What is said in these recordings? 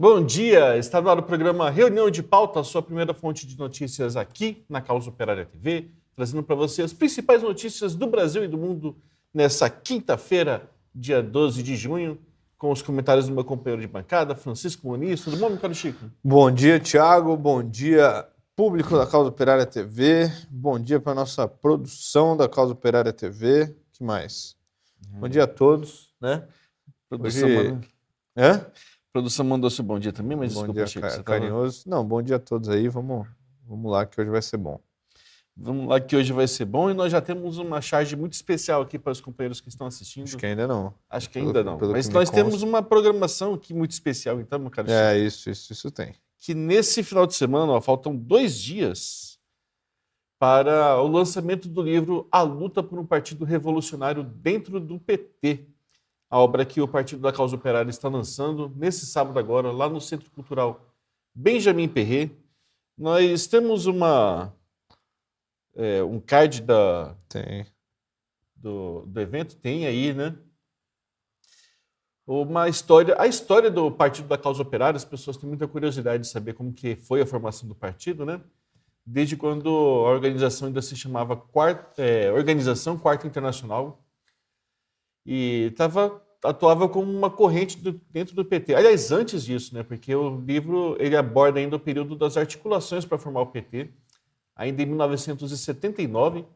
Bom dia, está no ar o programa Reunião de Pauta, a sua primeira fonte de notícias aqui na Causa Operária TV, trazendo para você as principais notícias do Brasil e do mundo nessa quinta-feira, dia 12 de junho, com os comentários do meu companheiro de bancada, Francisco Muniz. Tudo bom, meu caro Chico? Bom dia, Thiago. Bom dia, público da Causa Operária TV. Bom dia para a nossa produção da Causa Operária TV. Que mais? Bom dia a todos, né? Produção, Hoje... Hã? Produção mandou seu bom dia também, mas Bom desculpa, dia, Chico. Você carinhoso. Não, bom dia a todos aí. Vamos lá que hoje vai ser bom. Vamos lá que hoje vai ser bom e nós já temos uma charge muito especial aqui para os companheiros que estão assistindo. Acho que ainda não. Acho que ainda não. Mas que nós me temos consta. uma programação aqui muito especial, então, meu caro Chico. Isso tem. Que nesse final de semana, ó, faltam 2 dias para o lançamento do livro A Luta por um Partido Revolucionário dentro do PT. A obra que o Partido da Causa Operária está lançando nesse sábado agora, lá no Centro Cultural Benjamin Perret. Nós temos um card Tem. do evento, tem aí, né? Uma história, a história do Partido da Causa Operária, as pessoas têm muita curiosidade de saber como que foi a formação do partido, né? Desde quando a organização ainda se chamava Organização Quarta Internacional e atuava como uma corrente dentro do PT. Aliás, antes disso, né? Porque o livro ele aborda ainda o período das articulações para formar o PT. Ainda em 1979,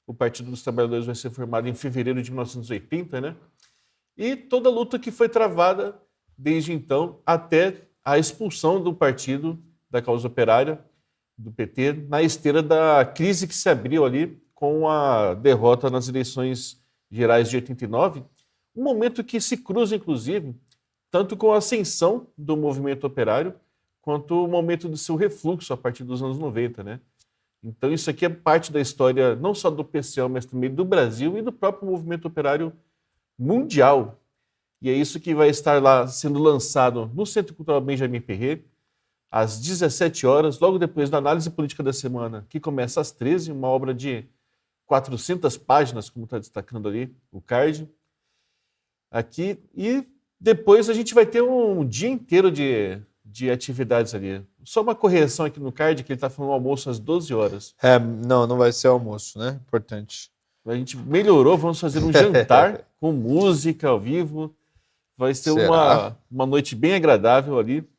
o Partido dos Trabalhadores vai ser formado em fevereiro de 1980, né? E toda a luta que foi travada desde então até a expulsão do Partido da Causa Operária, do PT, na esteira da crise que se abriu ali com a derrota nas eleições gerais de 89, um momento que se cruza, inclusive, tanto com a ascensão do movimento operário, quanto o momento do seu refluxo a partir dos anos 90, né? Então isso aqui é parte da história não só do PCO, mas também do Brasil e do próprio movimento operário mundial. E é isso que vai estar lá sendo lançado no Centro Cultural Benjamin Perret, às 17 horas, logo depois da análise política da semana, que começa às 13, uma obra de 400 páginas, como está destacando ali o card. Aqui, e depois a gente vai ter um dia inteiro de atividades ali. Só uma correção aqui no card, que ele está falando almoço às 12 horas. Não vai ser almoço, né? Importante. A gente melhorou, vamos fazer um jantar com música ao vivo. Vai ser uma noite bem agradável ali.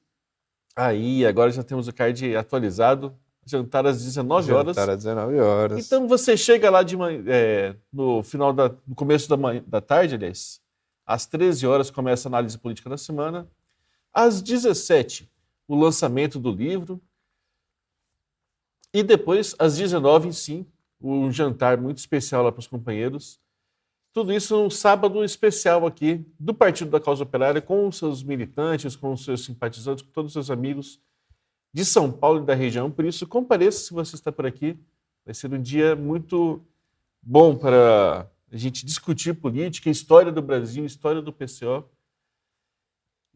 Aí, agora já temos o card atualizado. Jantar às 19 horas. Jantar às 19 horas. Então você chega lá no começo da tarde, aliás. Às 13 horas começa a análise política da semana. Às 17, o lançamento do livro. E depois, às 19, sim, um jantar muito especial lá para os companheiros. Tudo isso num sábado especial aqui do Partido da Causa Operária, com os seus militantes, com os seus simpatizantes, com todos os seus amigos de São Paulo e da região. Por isso, compareça se você está por aqui. Vai ser um dia muito bom para a gente discutir política, história do Brasil, história do PCO.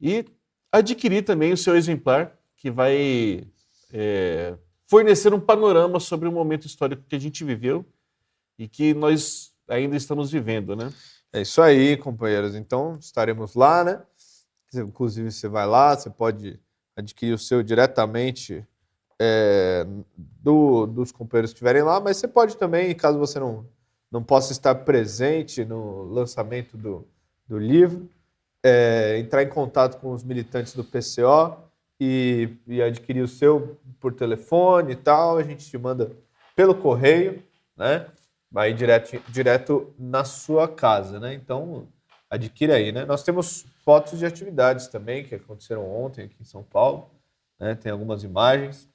E adquirir também o seu exemplar, que vai fornecer um panorama sobre o momento histórico que a gente viveu e que nós ainda estamos vivendo, né? É isso aí, companheiros. Então, estaremos lá, né? Inclusive, você vai lá, você pode adquirir o seu diretamente dos companheiros que estiverem lá, mas você pode também, caso você não possa estar presente no lançamento do livro, entrar em contato com os militantes do PCO e adquirir o seu por telefone e tal. A gente te manda pelo correio, né? Vai direto na sua casa, né? Então, adquira aí, né? Nós temos fotos de atividades também que aconteceram ontem aqui em São Paulo, né? Tem algumas imagens.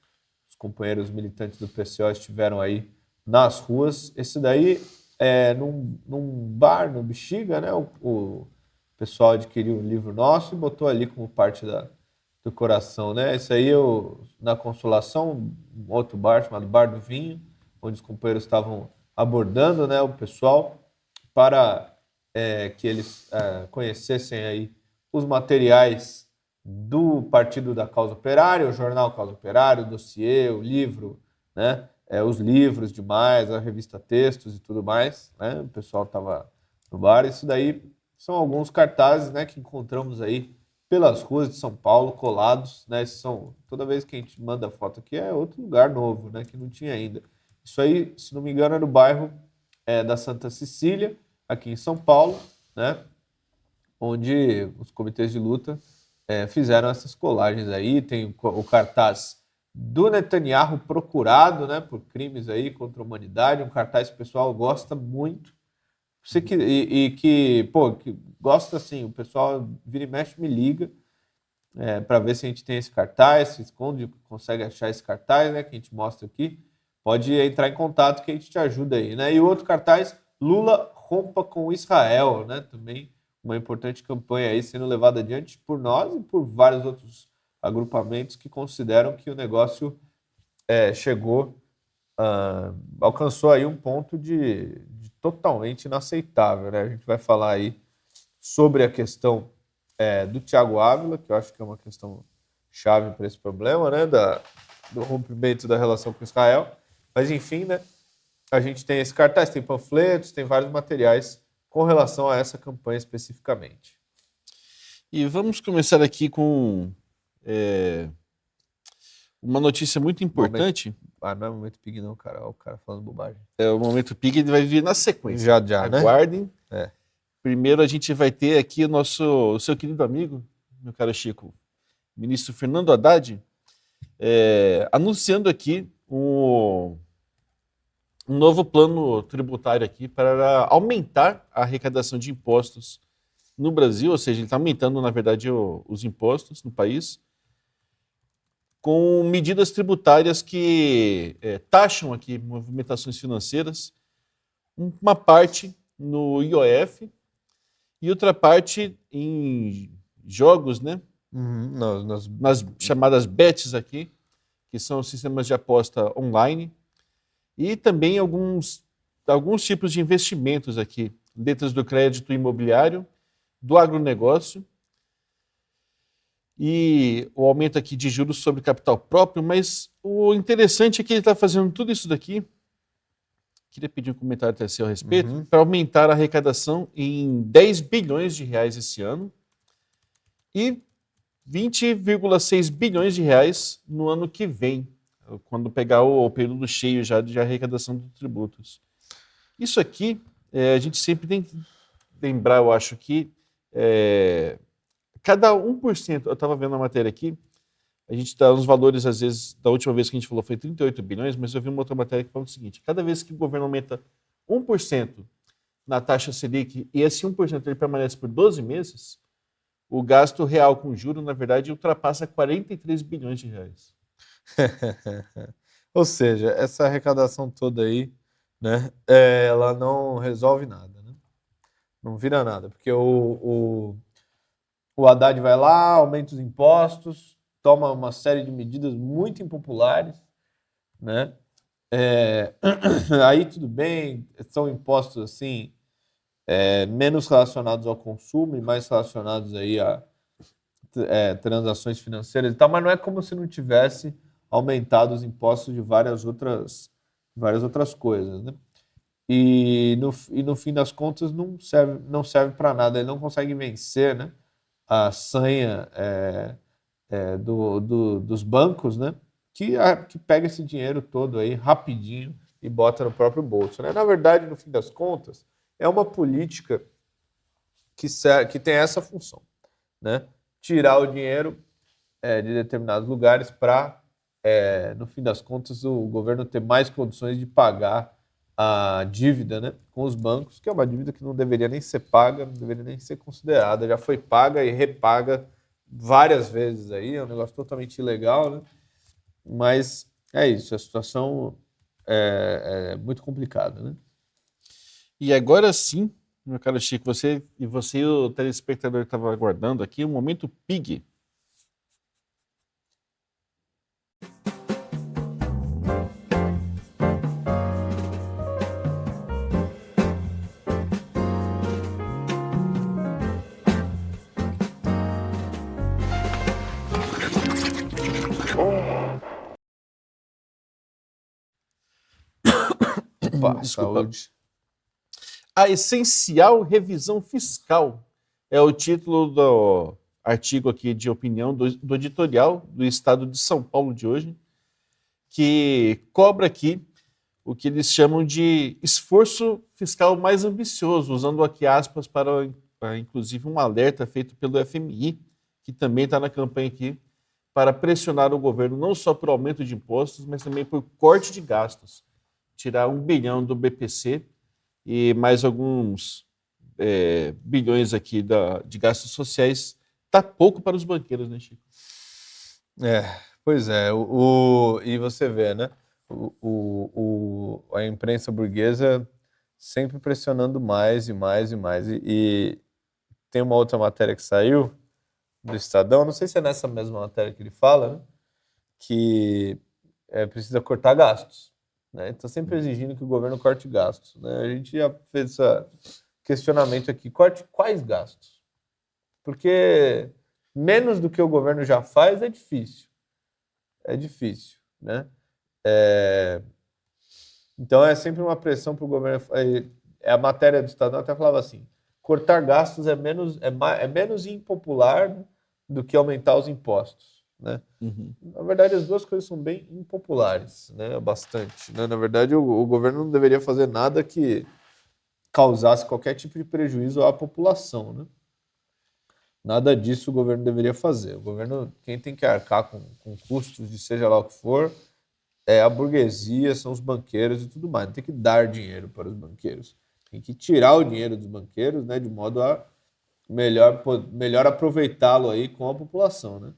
Os companheiros militantes do PCO estiveram aí nas ruas. Esse daí é num bar, no Bexiga, né? O pessoal adquiriu um livro nosso e botou ali como parte do coração, né? Esse aí, na Consolação, um outro bar chamado Bar do Vinho, onde os companheiros estavam abordando, né, o pessoal para que eles conhecessem aí os materiais do Partido da Causa Operária, o jornal Causa Operária, o dossiê, o livro, né, os livros demais, a revista Textos e tudo mais, né, o pessoal estava no bar. Isso daí são alguns cartazes, né, que encontramos aí pelas ruas de São Paulo, colados, né? Toda vez que a gente manda foto aqui é outro lugar novo, né? Que não tinha ainda. Isso aí, se não me engano, é no bairro da Santa Cecília, aqui em São Paulo, né? Onde os comitês de luta fizeram essas colagens aí. Tem o cartaz do Netanyahu procurado, né? Por crimes aí contra a humanidade. Um cartaz que o pessoal gosta muito. Você que gosta assim, o pessoal vira e mexe me liga para ver se a gente tem esse cartaz, se esconde, consegue achar esse cartaz, né, que a gente mostra aqui. Pode entrar em contato que a gente te ajuda aí, né? E o outro cartaz, Lula rompa com Israel, né? Também uma importante campanha aí sendo levada adiante por nós e por vários outros agrupamentos que consideram que o negócio chegou, alcançou aí um ponto de totalmente inaceitável, né? A gente vai falar aí sobre a questão do Thiago Ávila, que eu acho que é uma questão chave para esse problema, né? Do rompimento da relação com Israel. Mas, enfim, né? A gente tem esse cartaz, tem panfletos, tem vários materiais com relação a essa campanha especificamente. E vamos começar aqui com uma notícia muito importante. Não é momento Pig não, cara. Olha o cara falando bobagem. O momento Pig vai vir na sequência. Já, né? Aguardem. Primeiro a gente vai ter aqui o seu querido amigo, meu caro Chico, ministro Fernando Haddad, anunciando aqui um novo plano tributário aqui para aumentar a arrecadação de impostos no Brasil, ou seja, ele está aumentando, na verdade, os impostos no país, com medidas tributárias que taxam aqui movimentações financeiras, uma parte no IOF e outra parte em jogos, né? Nas chamadas bets aqui, que são sistemas de aposta online, e também alguns tipos de investimentos aqui, letras do crédito imobiliário, do agronegócio, e o aumento aqui de juros sobre capital próprio, mas o interessante é que ele está fazendo tudo isso daqui, queria pedir um comentário até seu a respeito, para aumentar a arrecadação em 10 bilhões de reais esse ano e 20,6 bilhões de reais no ano que vem, quando pegar o período cheio já de arrecadação de tributos. Isso aqui, a gente sempre tem que lembrar, eu acho que cada 1%, eu estava vendo a matéria aqui, a gente dá uns valores, às vezes, da última vez que a gente falou foi 38 bilhões, mas eu vi uma outra matéria que fala o seguinte, cada vez que o governo aumenta 1% na taxa Selic e esse 1% ele permanece por 12 meses, o gasto real com juros, na verdade, ultrapassa 43 bilhões de reais. Ou seja, essa arrecadação toda aí, né, ela não resolve nada, né? Não vira nada, porque o Haddad vai lá, aumenta os impostos, toma uma série de medidas muito impopulares, né? Aí tudo bem, são impostos assim menos relacionados ao consumo e mais relacionados aí a transações financeiras e tal, mas não é como se não tivesse aumentado os impostos de várias outras coisas, né? E no fim das contas não serve para nada, ele não consegue vencer, né, a sanha dos bancos, né, que pega esse dinheiro todo aí rapidinho e bota no próprio bolso, né? Na verdade, no fim das contas, é uma política que tem essa função, né? Tirar o dinheiro de determinados lugares para, no fim das contas, o governo ter mais condições de pagar a dívida, né, com os bancos, que é uma dívida que não deveria nem ser paga, não deveria nem ser considerada, já foi paga e repaga várias vezes aí, é um negócio totalmente ilegal, né? Mas é isso, a situação é muito complicada, né? E agora sim, meu caro Chico, você e o telespectador que estava aguardando aqui, o momento Pig. Opa, Desculpa. saúde. A essencial revisão fiscal é o título artigo aqui de opinião do editorial do Estado de São Paulo de hoje, que cobra aqui o que eles chamam de esforço fiscal mais ambicioso, usando aqui aspas para inclusive um alerta feito pelo FMI, que também está na campanha aqui, para pressionar o governo não só por aumento de impostos, mas também por corte de gastos. Tirar 1 bilhão do BPC e mais alguns bilhões aqui de gastos sociais. Tá pouco para os banqueiros, né, Chico? Pois é. E você vê, né? A imprensa burguesa sempre pressionando mais e mais e mais. E tem uma outra matéria que saiu do Estadão, não sei se é nessa mesma matéria que ele fala, né? Que precisa cortar gastos. Né? Está sempre exigindo que o governo corte gastos. Né? A gente já fez esse questionamento aqui. Corte quais gastos? Porque menos do que o governo já faz é difícil. É difícil. Né? Então é sempre uma pressão para o governo. A matéria do Estadão até falava assim: cortar gastos é menos impopular do que aumentar os impostos. Né? Uhum. Na verdade, as duas coisas são bem impopulares, né? Bastante. Né? Na verdade, o governo não deveria fazer nada que causasse qualquer tipo de prejuízo à população. Né? Nada disso o governo deveria fazer. O governo, quem tem que arcar com custos de seja lá o que for, é a burguesia, são os banqueiros e tudo mais. Não tem que dar dinheiro para os banqueiros. Tem que tirar o dinheiro dos banqueiros, né, de modo a melhor aproveitá-lo aí com a população, né?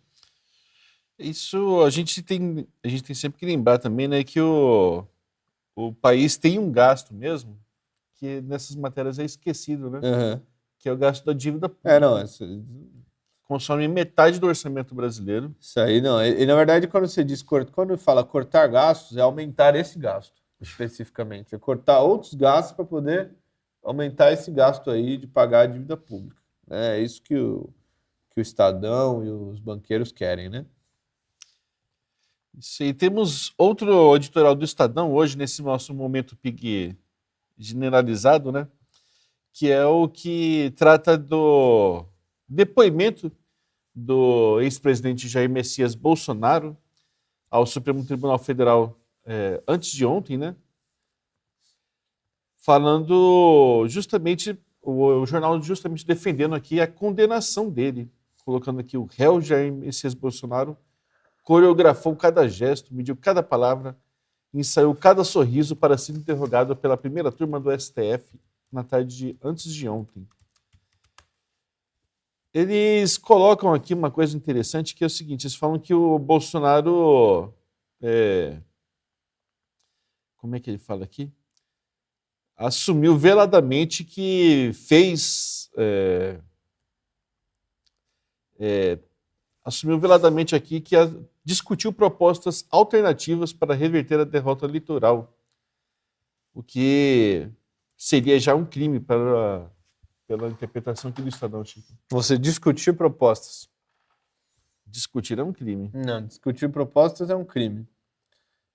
Isso a gente tem sempre que lembrar também, né, que o país tem um gasto mesmo, que nessas matérias é esquecido, né? Uhum. Que é o gasto da dívida pública. Consome metade do orçamento brasileiro. Isso aí não. E na verdade, quando fala cortar gastos, é aumentar esse gasto, especificamente. É cortar outros gastos para poder aumentar esse gasto aí de pagar a dívida pública. É isso que o Estadão e os banqueiros querem, né? Isso aí. Temos outro editorial do Estadão hoje, nesse nosso momento PIG generalizado, né? Que é o que trata do depoimento do ex-presidente Jair Messias Bolsonaro ao Supremo Tribunal Federal antes de ontem, né? Falando justamente, o jornal justamente defendendo aqui a condenação dele, colocando aqui o réu Jair Messias Bolsonaro coreografou cada gesto, mediu cada palavra, ensaiou cada sorriso para ser interrogado pela primeira turma do STF na tarde antes de ontem. Eles colocam aqui uma coisa interessante, que é o seguinte: eles falam que o Bolsonaro, como é que ele fala aqui? Assumiu veladamente que assumiu veladamente aqui que discutiu propostas alternativas para reverter a derrota eleitoral, o que seria já um crime pela interpretação aqui do Estadão, Chico. Você discutir propostas. Discutir é um crime. Não, discutir propostas é um crime.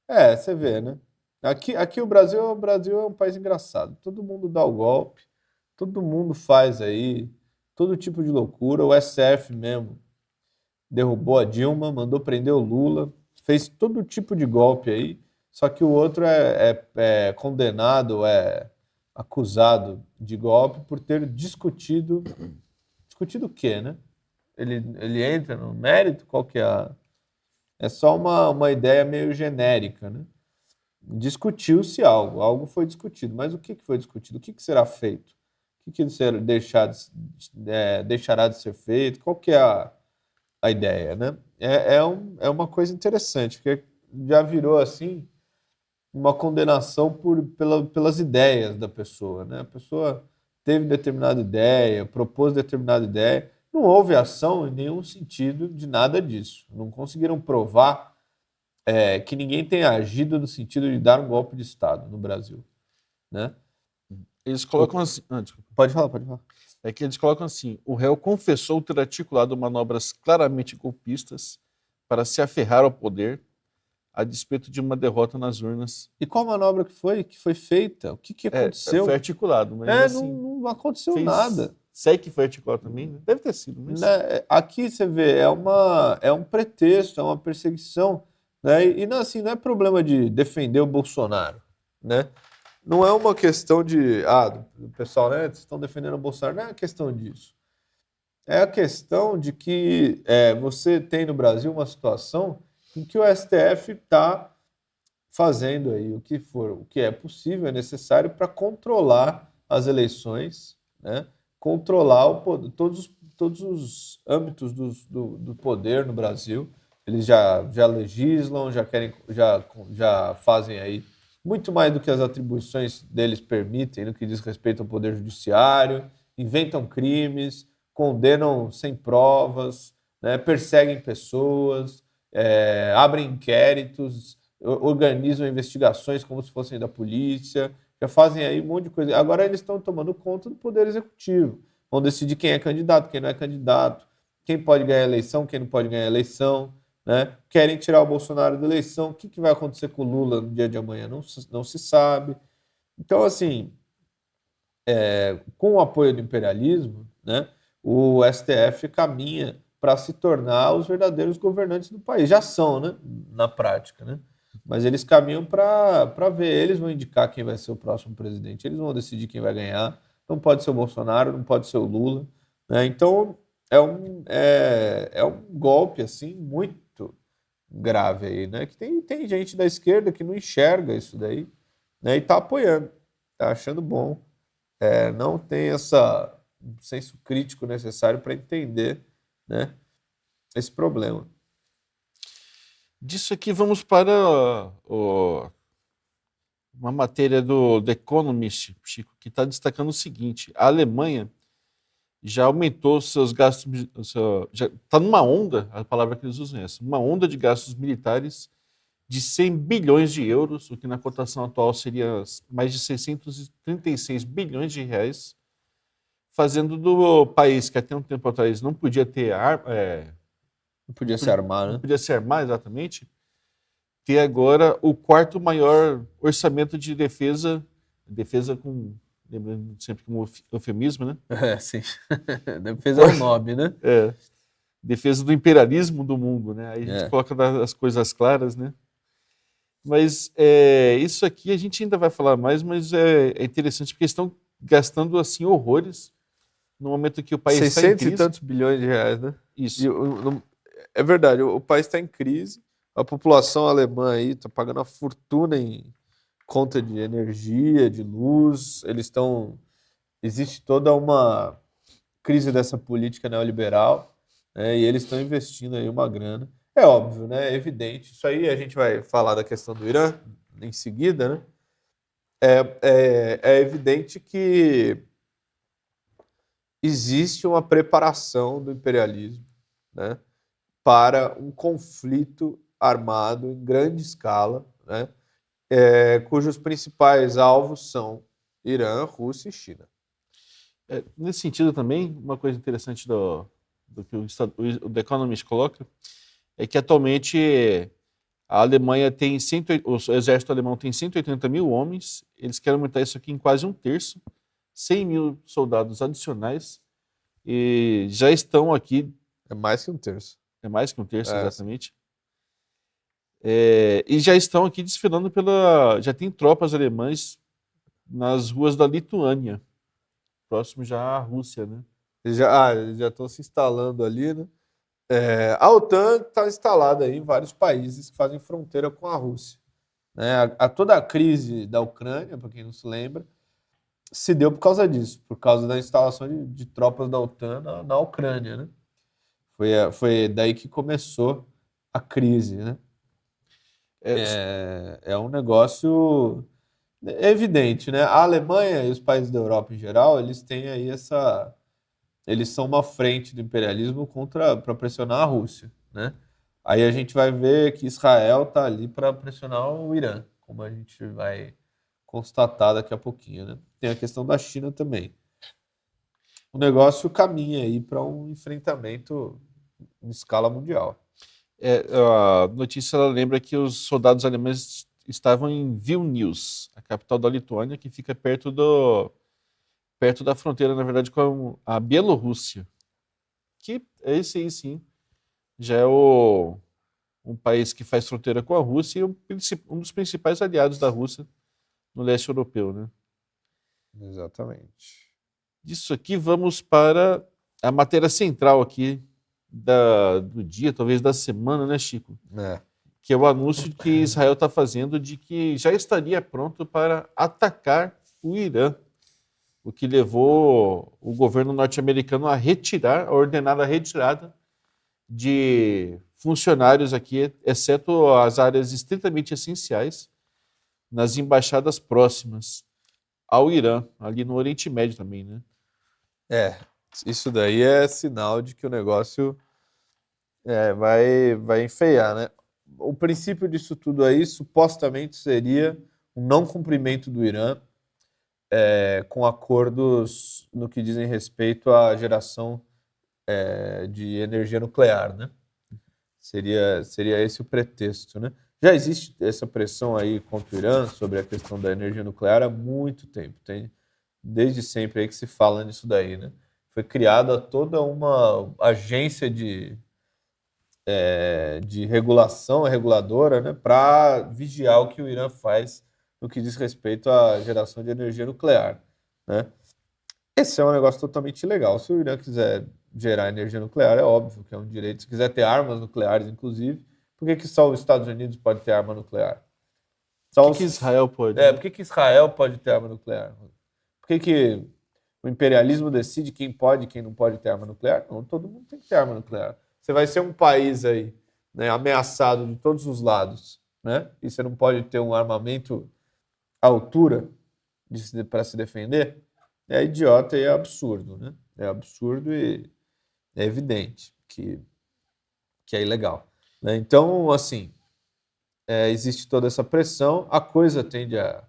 Você vê, né? Aqui o Brasil é um país engraçado. Todo mundo dá o golpe, todo mundo faz aí todo tipo de loucura. O STF mesmo derrubou a Dilma, mandou prender o Lula, fez todo tipo de golpe aí, só que o outro é condenado, é acusado de golpe por ter discutido o quê, né? Ele entra no mérito? Qual que é É só uma ideia meio genérica, né? Discutiu-se algo foi discutido, mas o que foi discutido? O que será feito? O que deixará de ser feito? Qual que é a ideia, né? É uma coisa interessante, porque já virou assim uma condenação pelas ideias da pessoa, né? A pessoa teve determinada ideia, propôs determinada ideia, não houve ação em nenhum sentido de nada disso. Não conseguiram provar que ninguém tenha agido no sentido de dar um golpe de Estado no Brasil, né? Eles colocam assim... Pode falar. É que eles colocam assim: o réu confessou ter articulado manobras claramente golpistas para se aferrar ao poder, a despeito de uma derrota nas urnas. E qual manobra que foi feita? O que aconteceu? Foi articulado, mas assim, não aconteceu nada. Se é que foi articulado também, né? Deve ter sido, mas... Aqui você vê, é um pretexto, é uma perseguição, né? E não, assim, não é problema de defender o Bolsonaro, né? Não é uma questão de, do pessoal, né? Vocês estão defendendo o Bolsonaro, não é questão disso. É a questão de que você tem no Brasil uma situação em que o STF está fazendo aí o que é possível, é necessário para controlar as eleições, né? Controlar todos os âmbitos do poder no Brasil. Eles já legislam, já fazem aí muito mais do que as atribuições deles permitem no que diz respeito ao poder judiciário, inventam crimes, condenam sem provas, né? Perseguem pessoas, abrem inquéritos, organizam investigações como se fossem da polícia, já fazem aí um monte de coisa. Agora eles estão tomando conta do poder executivo. Vão decidir quem é candidato, quem não é candidato, quem pode ganhar a eleição, quem não pode ganhar a eleição, né? Querem tirar o Bolsonaro da eleição. O que vai acontecer com o Lula no dia de amanhã? Não se sabe. Então, assim, com o apoio do imperialismo, né, o STF caminha para se tornar os verdadeiros governantes do país. Já são, né, na prática, né? Mas eles caminham para ver, eles vão indicar quem vai ser o próximo presidente, eles vão decidir quem vai ganhar. Não pode ser o Bolsonaro, não pode ser o Lula, né? Então é um golpe assim muito grave aí, né? Que tem gente da esquerda que não enxerga isso daí, né? E está apoiando, está achando bom, não tem essa senso crítico necessário para entender, né, esse problema. Disso aqui vamos para uma matéria do The Economist, Chico, que está destacando o seguinte: a Alemanha já aumentou seus gastos, já está numa onda, a palavra que eles usam é essa, uma onda de gastos militares de 100 bilhões de euros, o que na cotação atual seria mais de 636 bilhões de reais, fazendo do país que até um tempo atrás não podia ter não podia se armar, né? Não podia se armar, exatamente, ter agora o quarto maior orçamento de defesa com, lembrando sempre como eufemismo, né? Sim. Defesa é o nome, né? Defesa do imperialismo do mundo, né? Aí a gente coloca as coisas claras, né? Mas isso aqui a gente ainda vai falar mais, mas é interessante porque estão gastando assim horrores no momento que o país está em crise. 600 e tantos bilhões de reais, né? Isso. É verdade, o país está em crise, a população alemã aí está pagando uma fortuna em conta de energia, de luz, existe toda uma crise dessa política neoliberal, né, e eles estão investindo aí uma grana. É óbvio, né? É evidente. Isso aí a gente vai falar da questão do Irã em seguida, né? É evidente que existe uma preparação do imperialismo, né, para um conflito armado em grande escala, né, cujos principais alvos são Irã, Rússia e China. Nesse sentido também, uma coisa interessante do que o The Economist coloca é que atualmente a Alemanha tem o exército alemão tem 180 mil homens, eles querem aumentar isso aqui em quase um terço, 100 mil soldados adicionais, e já estão aqui... É mais que um terço. É mais que um terço, exatamente. E já estão aqui desfilando já tem tropas alemãs nas ruas da Lituânia, próximo já à Rússia, né? Eles já estão se instalando ali, né? A OTAN está instalada aí em vários países que fazem fronteira com a Rússia, né? Toda a crise da Ucrânia, para quem não se lembra, se deu por causa disso, por causa da instalação de tropas da OTAN na Ucrânia, né? Foi daí que começou a crise, né? É um negócio evidente, né? A Alemanha e os países da Europa em geral, eles têm aí eles são uma frente do imperialismo para pressionar a Rússia, né? Aí a gente vai ver que Israel está ali para pressionar o Irã, como a gente vai constatar daqui a pouquinho, né? Tem a questão da China também. O negócio caminha aí para um enfrentamento em escala mundial. A notícia ela lembra que os soldados alemães estavam em Vilnius, a capital da Lituânia, que fica perto perto da fronteira, na verdade, com a Bielorrússia, que esse aí sim já é um país que faz fronteira com a Rússia e um dos principais aliados da Rússia no leste europeu, né? Exatamente. Disso aqui vamos para a matéria central aqui do dia, talvez da semana, né, Chico? Que é o anúncio que Israel está fazendo de que já estaria pronto para atacar o Irã, o que levou o governo norte-americano a ordenar a retirada de funcionários aqui, exceto as áreas estritamente essenciais, nas embaixadas próximas ao Irã, ali no Oriente Médio também, né? Isso daí é sinal de que o negócio vai enfeiar, né? O princípio disso tudo aí supostamente seria um não cumprimento do Irã com acordos no que dizem respeito à geração de energia nuclear, né? Seria esse o pretexto, né? Já existe essa pressão aí contra o Irã sobre a questão da energia nuclear há muito tempo. Tem desde sempre aí que se fala nisso daí, né? Foi criada toda uma agência de regulação, reguladora, né, para vigiar o que o Irã faz no que diz respeito à geração de energia nuclear, né? Esse é um negócio totalmente ilegal. Se o Irã quiser gerar energia nuclear, é óbvio que é um direito. Se quiser ter armas nucleares, inclusive, por que só os Estados Unidos pode ter arma nuclear? Por que Israel pode? Por que Israel pode ter arma nuclear? Por que o imperialismo decide quem pode e quem não pode ter arma nuclear? Não, todo mundo tem que ter arma nuclear. Você vai ser um país aí, né, ameaçado de todos os lados, né? E você não pode ter um armamento à altura para se defender? É idiota e é absurdo, né? É absurdo e é evidente que é ilegal, né? Então, assim, existe toda essa pressão, a coisa tende a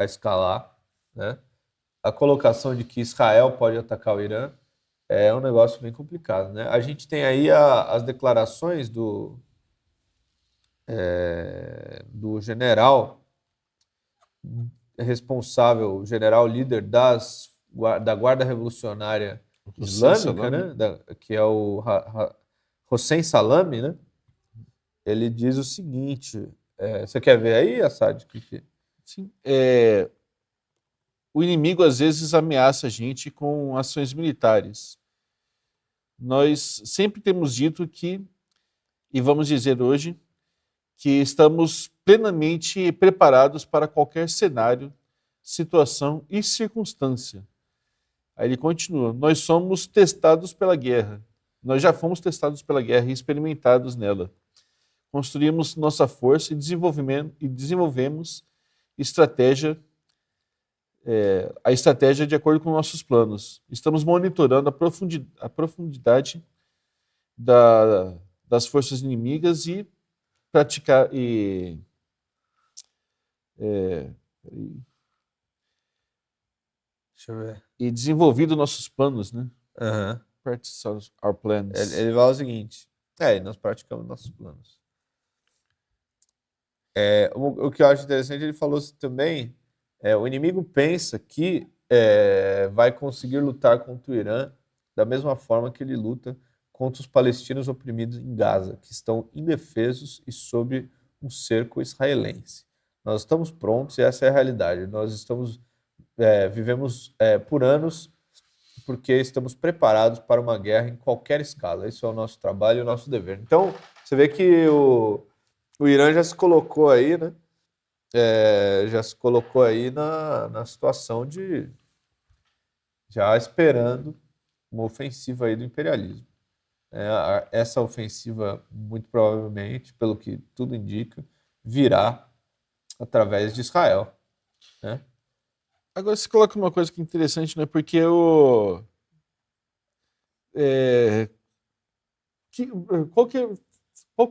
escalar, né? A colocação de que Israel pode atacar o Irã é um negócio bem complicado, né? A gente tem aí as declarações do general responsável, o general líder da Guarda Revolucionária Islâmica, né? Que é o Hossein Salami, né? Ele diz o seguinte, você quer ver aí, Assad? Sim. O inimigo às vezes ameaça a gente com ações militares. Nós sempre temos dito que, e vamos dizer hoje, que estamos plenamente preparados para qualquer cenário, situação e circunstância. Aí ele continua, nós somos testados pela guerra. Nós já fomos testados pela guerra e experimentados nela. Construímos nossa força e desenvolvemos a estratégia de acordo com nossos planos. Estamos monitorando a profundidade das forças inimigas e deixa eu ver. E desenvolvido nossos planos, né? Practice our plans. Ele fala o seguinte, nós praticamos nossos planos. O que eu acho interessante, ele falou também, o inimigo pensa que vai conseguir lutar contra o Irã da mesma forma que ele luta contra os palestinos oprimidos em Gaza, que estão indefesos e sob um cerco israelense. Nós estamos prontos e essa é a realidade. Nós vivemos por anos porque estamos preparados para uma guerra em qualquer escala. Esse é o nosso trabalho e o nosso dever. Então, você vê que o Irã já se colocou aí, né? Já se colocou aí na situação de já esperando uma ofensiva aí do imperialismo. Essa ofensiva, muito provavelmente, pelo que tudo indica, virá através de Israel, né? Agora você coloca uma coisa que é interessante, né? Porque qual que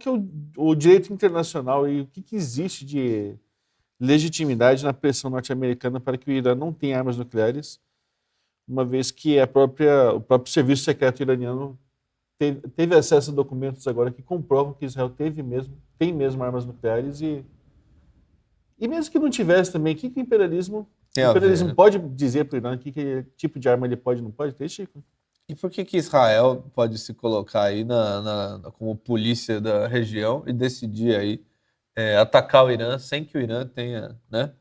é o direito internacional e o que existe de legitimidade na pressão norte-americana para que o Irã não tenha armas nucleares, uma vez que o próprio serviço secreto iraniano teve acesso a documentos agora que comprovam que Israel tem mesmo armas nucleares e mesmo que não tivesse também, o que o imperialismo Tem a Então, eles ver, não né? podem dizer para o Irã que tipo de arma ele pode e não pode ter, Chico? E por que Israel pode se colocar aí como polícia da região e decidir aí atacar o Irã sem que o Irã tenha, né,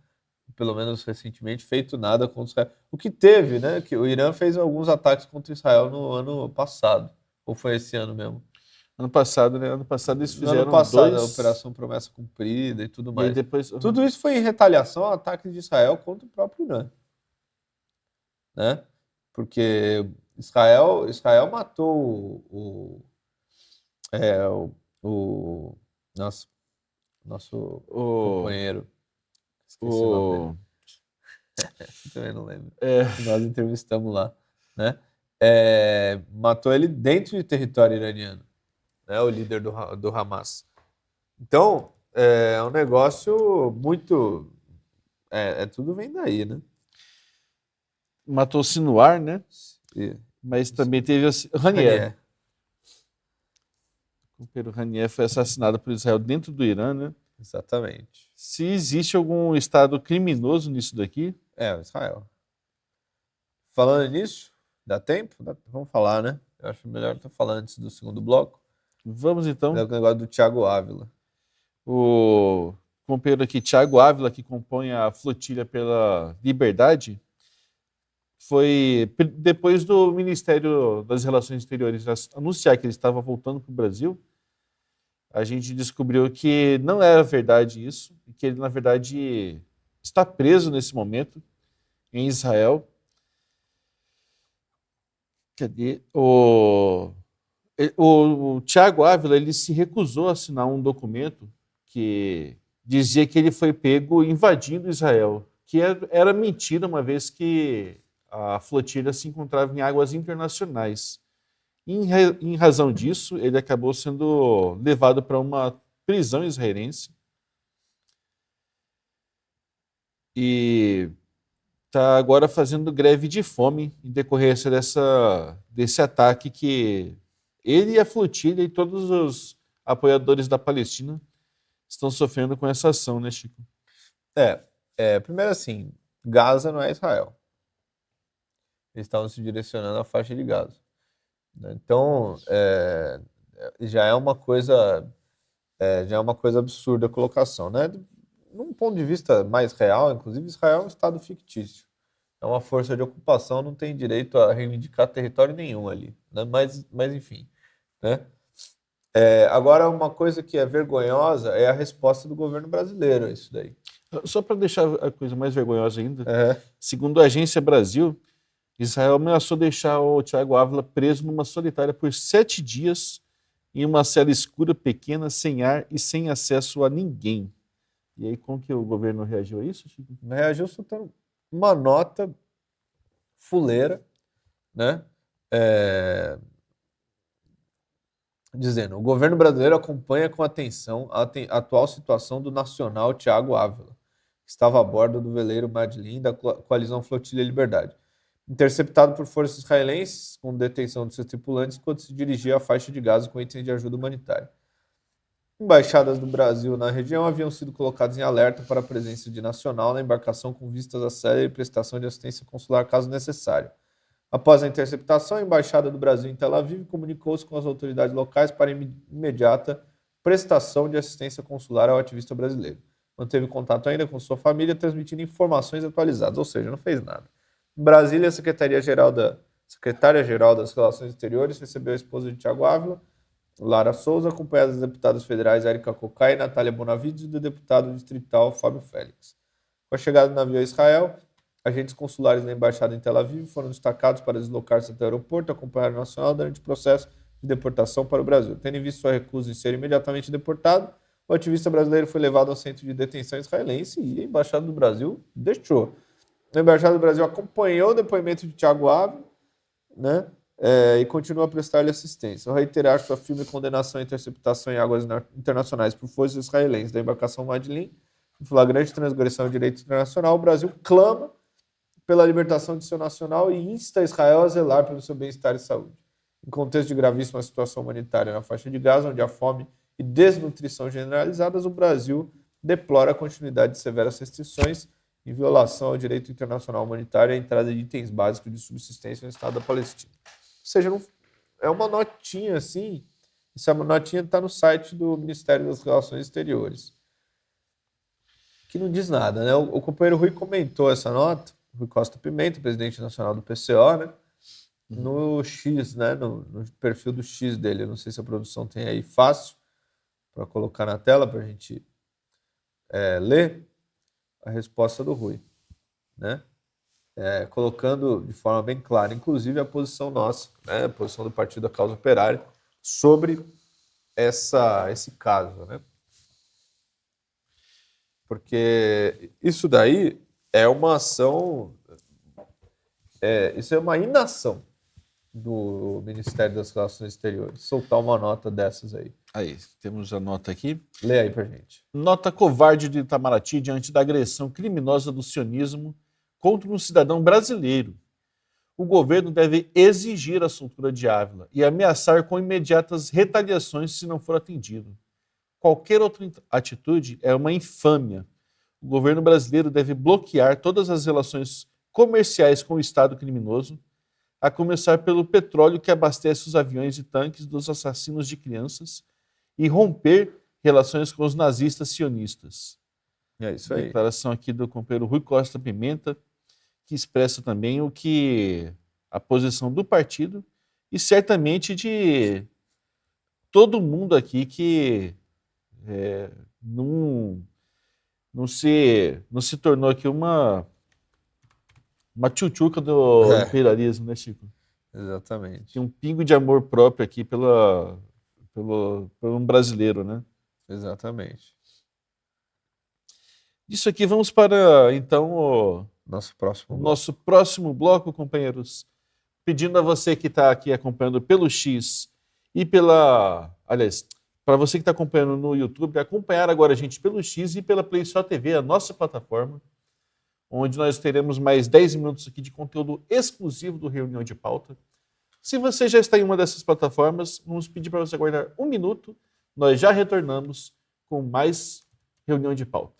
pelo menos recentemente, feito nada contra Israel? O que teve, né? Que o Irã fez alguns ataques contra Israel no ano passado. Ou foi esse ano mesmo? Ano passado, né? Ano passado eles No ano fizeram passado, a dois. Operação Promessa Cumprida e tudo E aí mais. depois. Tudo isso foi em retaliação a ataques de Israel contra o próprio Irã, né? Porque Israel matou é, o, o nosso, nosso O, companheiro, esqueci o nome dele, o, também não lembro. é, Nós entrevistamos lá, né? Matou ele dentro de território iraniano, né? O líder do Hamas. Então, é um negócio muito. Tudo vem daí, né? matou Sinuar, né? E- Mas também teve o Ranier. Ranier. O companheiro Ranier foi assassinado por Israel dentro do Irã, né? Exatamente. Se existe algum estado criminoso nisso daqui, Israel. Falando nisso, dá tempo? Vamos falar, né? Eu acho melhor estar falando antes do segundo bloco. vamos É então. o negócio do Thiago Ávila. O companheiro aqui, Thiago Ávila, que compõe a Flotilha pela Liberdade, foi depois do Ministério das Relações Exteriores anunciar que ele estava voltando para o Brasil, a gente descobriu que não era verdade isso, e que ele, na verdade, está preso nesse momento em Israel. Cadê? O Thiago Ávila ele se recusou a assinar um documento que dizia que ele foi pego invadindo Israel, que era mentira, uma vez que a flotilha se encontrava em águas internacionais. Em razão disso, ele acabou sendo levado para uma prisão israelense e está agora fazendo greve de fome em decorrência desse ataque que ele e a flotilha e todos os apoiadores da Palestina estão sofrendo com essa ação, né, Chico? Primeiro assim, Gaza não é Israel. Eles estavam se direcionando à faixa de Gaza, né? Então, já é uma coisa absurda a colocação, né? Num ponto de vista mais real, inclusive, Israel é um estado fictício. É uma força de ocupação, não tem direito a reivindicar território nenhum ali, né? Mas enfim, né? Agora, uma coisa que é vergonhosa é a resposta do governo brasileiro a isso daí. Só para deixar a coisa mais vergonhosa ainda, É, segundo a Agência Brasil, Israel ameaçou deixar o Thiago Ávila preso numa solitária por 7 dias em uma cela escura, pequena, sem ar e sem acesso a ninguém. E aí, como que o governo reagiu a isso, Chico? reagiu soltando uma nota fuleira, né? Dizendo: o governo brasileiro acompanha com atenção a atual situação do nacional Thiago Ávila, que estava a bordo do veleiro Madlin da coalizão Flotilha Liberdade, interceptado por forças israelenses com detenção de seus tripulantes enquanto se dirigia à faixa de Gaza com itens de ajuda humanitária. Embaixadas do Brasil na região haviam sido colocadas em alerta para a presença de nacional na embarcação com vistas à célere prestação de assistência consular caso necessário. Após a interceptação, a Embaixada do Brasil em Tel Aviv comunicou-se com as autoridades locais para imediata prestação de assistência consular ao ativista brasileiro. Manteve contato ainda com sua família, transmitindo informações atualizadas, ou seja, não fez nada. Em Brasília, a secretária-geral das Relações Exteriores recebeu a esposa de Thiago Ávila, Lara Souza, acompanhada das deputadas federais Érica Cocai e Natália Bonavides e do deputado distrital Fábio Félix. Com a chegada do navio a Israel, agentes consulares da embaixada em Tel Aviv foram destacados para deslocar-se até o aeroporto, acompanhar o nacional durante o processo de deportação para o Brasil. Tendo em vista sua recusa em ser imediatamente deportado, o ativista brasileiro foi levado ao centro de detenção israelense e a embaixada do Brasil deixou. A embaixada do Brasil acompanhou o depoimento de Thiago Ávila, né? E continua a prestar-lhe assistência. Ao reiterar sua firme condenação à interceptação em águas internacionais por forças israelenses da embarcação Madlin, em flagrante transgressão ao direito internacional, o Brasil clama pela libertação de seu nacional e insta Israel a zelar pelo seu bem-estar e saúde. Em contexto de gravíssima situação humanitária na faixa de Gaza, onde há fome e desnutrição generalizadas, o Brasil deplora a continuidade de severas restrições em violação ao direito internacional humanitário e a entrada de itens básicos de subsistência no Estado da Palestina. Ou seja, não, é uma notinha assim, essa notinha está no site do Ministério das Relações Exteriores, que não diz nada, né? O companheiro Rui comentou essa nota, Rui Costa Pimenta, presidente nacional do PCO, né? No X, né? No perfil do X dele. Eu não sei se a produção tem aí fácil para colocar na tela para a gente ler a resposta do Rui, né? Colocando de forma bem clara, inclusive a posição nossa, né? A posição do Partido da Causa Operária sobre esse caso, né? Porque isso daí é uma ação, isso é uma inação do Ministério das Relações Exteriores, soltar uma nota dessas aí. Aí, temos a nota aqui. Lê aí pra gente. Nota covarde de Itamaraty diante da agressão criminosa do sionismo contra um cidadão brasileiro. O governo deve exigir a soltura de Ávila e ameaçar com imediatas retaliações se não for atendido. Qualquer outra atitude é uma infâmia. O governo brasileiro deve bloquear todas as relações comerciais com o Estado criminoso, a começar pelo petróleo que abastece os aviões e tanques dos assassinos de crianças e romper relações com os nazistas sionistas. É isso aí. Declaração aqui do companheiro Rui Costa Pimenta, que expressa também a posição do partido e certamente de todo mundo aqui que não se tornou aqui uma tchutchuca do imperialismo, né, Chico? Exatamente. Tem um pingo de amor próprio aqui por um brasileiro, né? Exatamente. Disso aqui vamos para, então, o nosso próximo bloco, companheiros. Pedindo a você que está aqui acompanhando pelo X e aliás, para você que está acompanhando no YouTube, acompanhar agora a gente pelo X e pela Play Só TV, a nossa plataforma, onde nós teremos mais 10 minutos aqui de conteúdo exclusivo do Reunião de Pauta. Se você já está em uma dessas plataformas, vamos pedir para você aguardar um minuto. Nós já retornamos com mais Reunião de Pauta.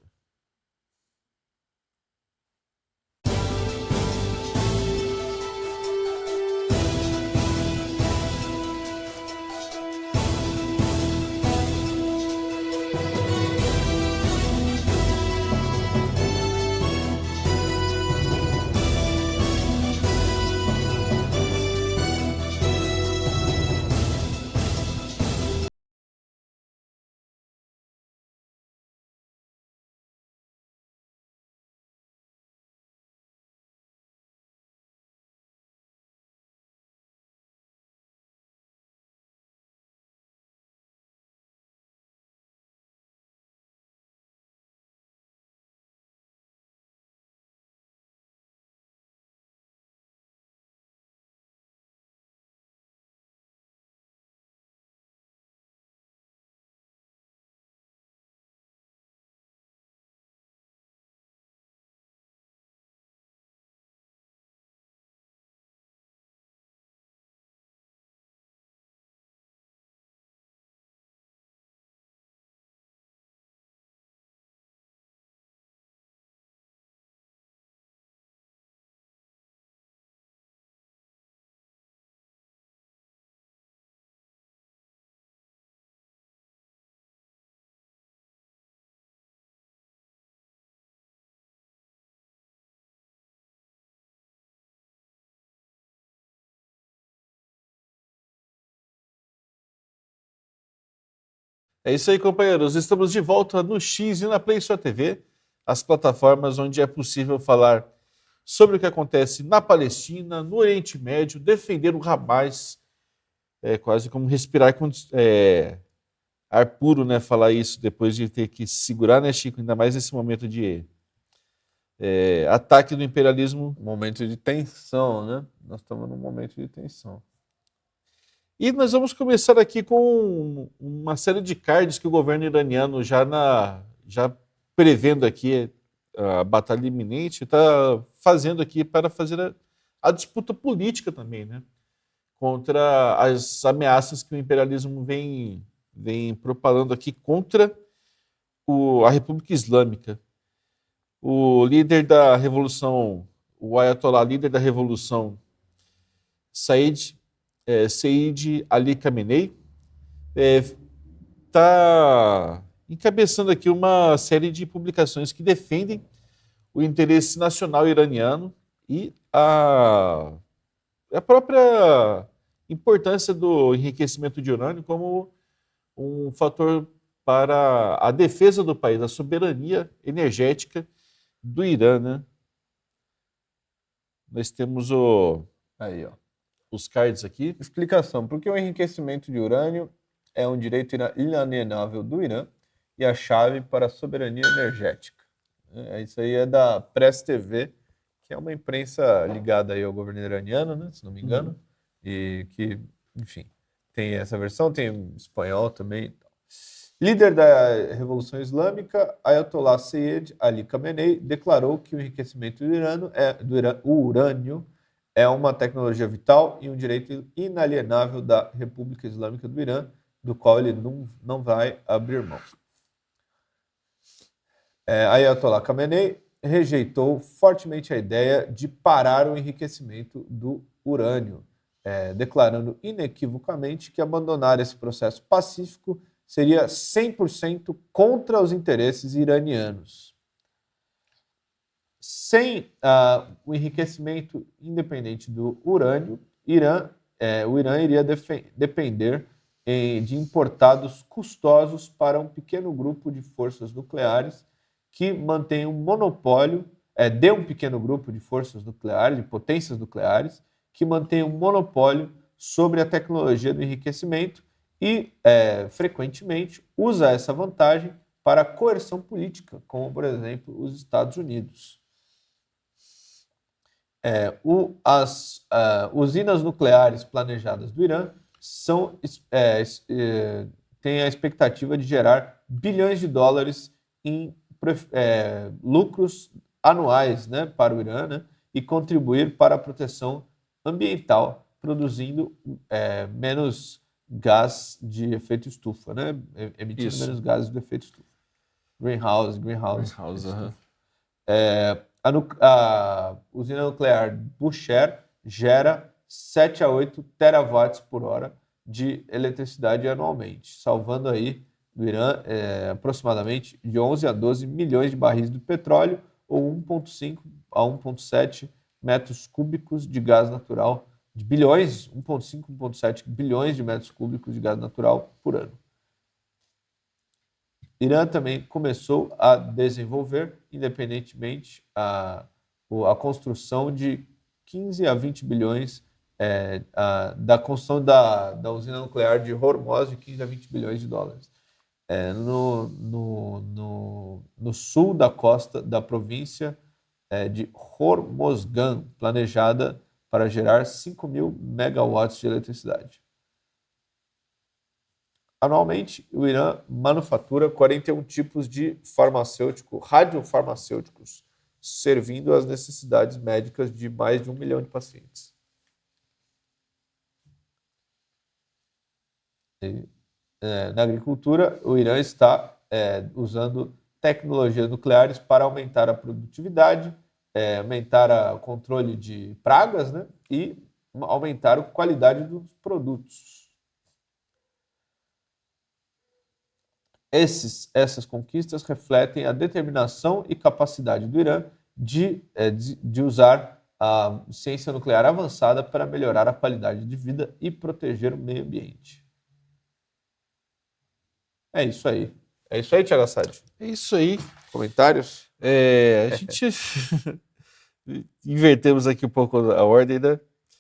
É isso aí, companheiros. Estamos de volta no X e na Play Só TV, as plataformas onde é possível falar sobre o que acontece na Palestina, no Oriente Médio, defender o Hamas, quase como respirar com ar puro, né? Falar isso depois de ter que se segurar, né, Chico? Ainda mais nesse momento de ataque do imperialismo. Momento de tensão, né? Nós estamos num momento de tensão. E nós vamos começar aqui com uma série de cards que o governo iraniano já prevendo aqui a batalha iminente, está fazendo aqui para fazer a disputa política também, né? Contra as ameaças que o imperialismo vem propalando aqui contra a República Islâmica. O líder da revolução, o Ayatollah, líder da revolução, Said Ali Khamenei, está encabeçando aqui uma série de publicações que defendem o interesse nacional iraniano e a própria importância do enriquecimento de urânio como um fator para a defesa do país, a soberania energética do Irã, né? Nós temos Aí, ó. os cards aqui. Explicação. Por que o enriquecimento de urânio é um direito inalienável do Irã e a chave para a soberania energética? Isso aí é da Press TV, que é uma imprensa ligada aí ao governo iraniano, né, se não me engano, e que, enfim, tem essa versão, tem em espanhol também. Líder da Revolução Islâmica, Ayatollah Sayyid Ali Khamenei declarou que o enriquecimento do urânio é uma tecnologia vital e um direito inalienável da República Islâmica do Irã, do qual ele não vai abrir mão. Ayatollah Khamenei rejeitou fortemente a ideia de parar o enriquecimento do urânio, declarando inequivocamente que abandonar esse processo pacífico seria 100% contra os interesses iranianos. Sem o enriquecimento independente do urânio, o Irã iria depender de importados custosos para um pequeno grupo de forças nucleares que mantém um monopólio, de um pequeno grupo de forças nucleares, de potências nucleares, que mantém um monopólio sobre a tecnologia do enriquecimento e, frequentemente, usa essa vantagem para a coerção política, como, por exemplo, os Estados Unidos. As usinas nucleares planejadas do Irã têm a expectativa de gerar bilhões de dólares em lucros anuais, né, para o Irã, né, e contribuir para a proteção ambiental, produzindo menos gás de efeito estufa, né, emitindo menos gases de efeito estufa. Greenhouse. A usina nuclear Bushehr gera 7 a 8 terawatts por hora de eletricidade anualmente, salvando aí do Irã aproximadamente de 11 a 12 milhões de barris de petróleo ou 1,5 a 1,7 metros cúbicos de gás natural, de bilhões, 1,5 a 1,7 bilhões de metros cúbicos de gás natural por ano. Irã também começou a desenvolver, independentemente, a construção de 15 a 20 bilhões, da construção da usina nuclear de Hormuz, de 15 a 20 bilhões de dólares. No sul da costa da província de Hormozgan, planejada para gerar 5.000 megawatts de eletricidade. Anualmente, o Irã manufatura 41 tipos de radiofarmacêuticos, servindo às necessidades médicas de mais de 1 milhão de pacientes. Na agricultura, o Irã está usando tecnologias nucleares para aumentar a produtividade, aumentar o controle de pragas, né, e aumentar a qualidade dos produtos. Essas conquistas refletem a determinação e capacidade do Irã de usar a ciência nuclear avançada para melhorar a qualidade de vida e proteger o meio ambiente. É isso aí. É isso aí, Thiago Assad? É isso aí. Comentários? A gente invertemos aqui um pouco a ordem, né?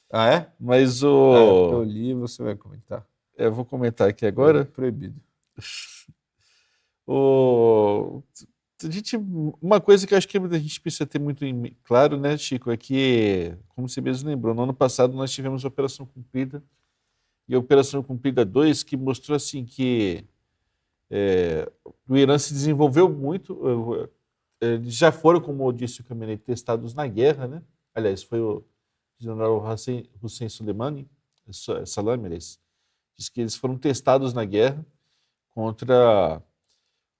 Ah, é? Mas eu li, você vai comentar. Eu vou comentar aqui agora. Proibido. Uma coisa que eu acho que a gente precisa ter muito claro, né, Chico, é que, como você mesmo lembrou, no ano passado nós tivemos a Operação Cumprida e a Operação Cumprida 2, que mostrou assim que o Irã se desenvolveu muito. Eles já foram, como eu disse, o Khamenei, testados na guerra, né? Aliás, foi o general Hussein Soleimani, Salami, aliás, diz que eles foram testados na guerra contra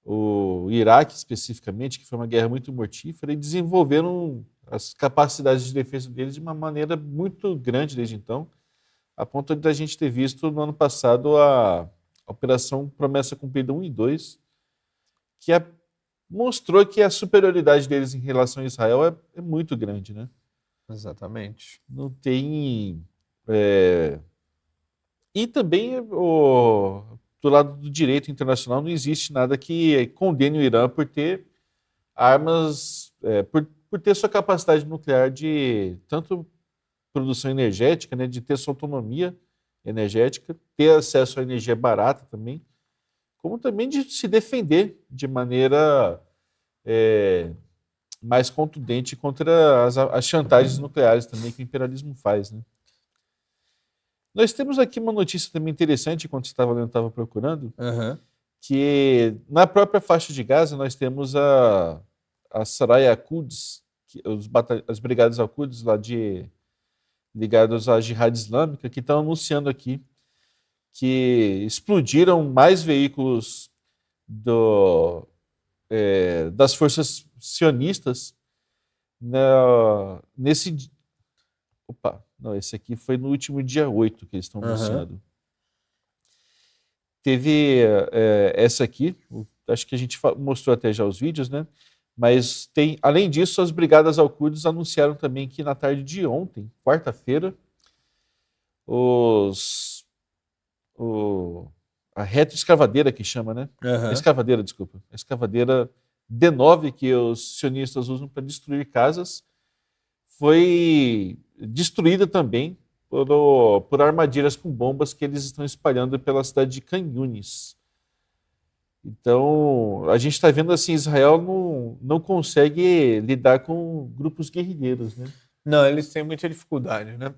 o Iraque especificamente, que foi uma guerra muito mortífera, e desenvolveram as capacidades de defesa deles de uma maneira muito grande desde então, a ponto de a gente ter visto no ano passado a Operação Promessa Cumprida 1 e 2, que mostrou que a superioridade deles em relação a Israel é muito grande, né? Exatamente. Não tem... E também, do lado do direito internacional, não existe nada que condene o Irã por ter armas, por ter sua capacidade nuclear de tanto produção energética, né, de ter sua autonomia energética, ter acesso à energia barata também, como também de se defender de maneira mais contundente contra as chantagens nucleares também que o imperialismo faz, né? Nós temos aqui uma notícia também interessante, enquanto você estava lendo, estava procurando, que na própria faixa de Gaza nós temos a Saraya Al-Quds, as brigadas Al-Quds lá ligadas à Jihad Islâmica, que estão anunciando aqui que explodiram mais veículos das forças sionistas nesse... Opa, não, esse aqui foi no último dia 8 que eles estão anunciando. Teve essa aqui, acho que a gente mostrou até já os vídeos, né? Mas tem, além disso, as brigadas Al-Quds anunciaram também que na tarde de ontem, quarta-feira, a retroescavadeira que chama, né? A escavadeira, desculpa. A escavadeira D9 que os sionistas usam para destruir casas foi destruída também por armadilhas com bombas que eles estão espalhando pela cidade de Khan Yunis. Então, a gente está vendo assim, Israel não consegue lidar com grupos guerrilheiros, né? Não, eles têm muita dificuldade, né?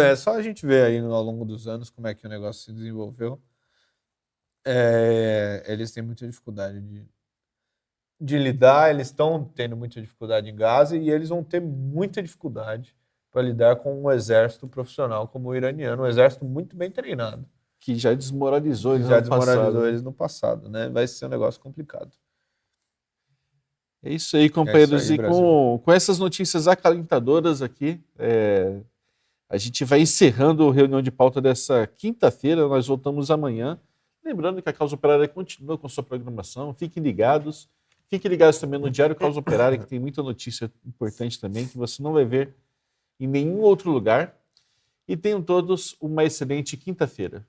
É só a gente ver aí ao longo dos anos como é que o negócio se desenvolveu. Eles têm muita dificuldade de lidar, eles estão tendo muita dificuldade em Gaza e eles vão ter muita dificuldade para lidar com um exército profissional como o iraniano, um exército muito bem treinado. Que já desmoralizou eles no passado, né? Vai ser um negócio complicado. É isso aí, companheiros. Isso aí, e com essas notícias acalentadoras aqui, a gente vai encerrando a reunião de pauta dessa quinta-feira. Nós voltamos amanhã. Lembrando que a Causa Operária continua com sua programação. Fiquem ligados. Fiquem ligados também no Diário Causa Operária, que tem muita notícia importante também, que você não vai ver em nenhum outro lugar. E tenham todos uma excelente quinta-feira.